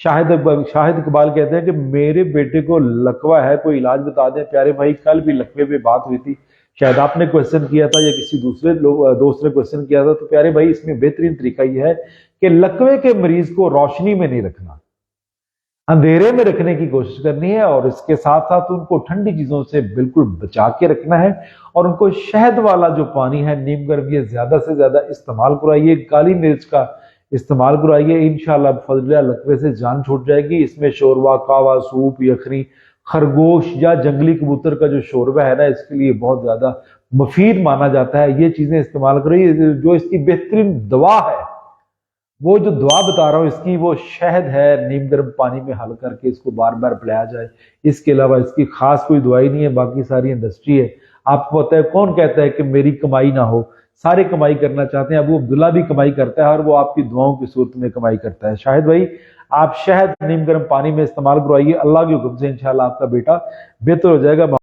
शाहिद इकबाल कहते हैं कि मेरे बेटे को लकवा है, कोई इलाज बता दें। प्यारे भाई, कल भी लकवे पे बात हुई थी, शायद आपने क्वेश्चन किया था या किसी दूसरे दोस्त ने क्वेश्चन किया था। तो प्यारे भाई, इसमें बेहतरीन तरीका यह है कि लकवे के मरीज को रोशनी में नहीं रखना, अंधेरे में रखने की कोशिश करनी है, और इसके साथ साथ उनको ठंडी चीजों से बिल्कुल बचा के रखना है। और उनको शहद वाला जो पानी है, नीम गर्म, ये ज्यादा से ज्यादा इस्तेमाल कराइए। काली मिर्च का इस्तेमाल कराइए, इंशाल्लाह फजल लकवे से जान छूट जाएगी। इसमें शोरबा, कावा, सूप, यखनी, खरगोश या जंगली कबूतर का जो शोरबा है ना, इसके लिए बहुत ज्यादा मुफीद माना जाता है। ये चीजें इस्तेमाल करिए। जो इसकी बेहतरीन दवा है, वो जो दवा बता रहा हूँ इसकी, वो शहद है, नीम गर्म पानी में हल करके इसको बार बार पिलाया जाए। इसके अलावा इसकी खास कोई दवाई नहीं है, बाकी सारी इंडस्ट्री है। आपको पता है कौन कहता है कि मेरी कमाई ना हो? सारे कमाई करना चाहते हैं। अबू अब्दुल्ला भी कमाई करता है और वो आपकी दुआओं की सूरत में कमाई करता है। शाहिद भाई, आप शहद नीम गर्म पानी में इस्तेमाल करवाइए, अल्लाह के हुक्म से इंशाल्लाह आपका बेटा बेहतर हो जाएगा।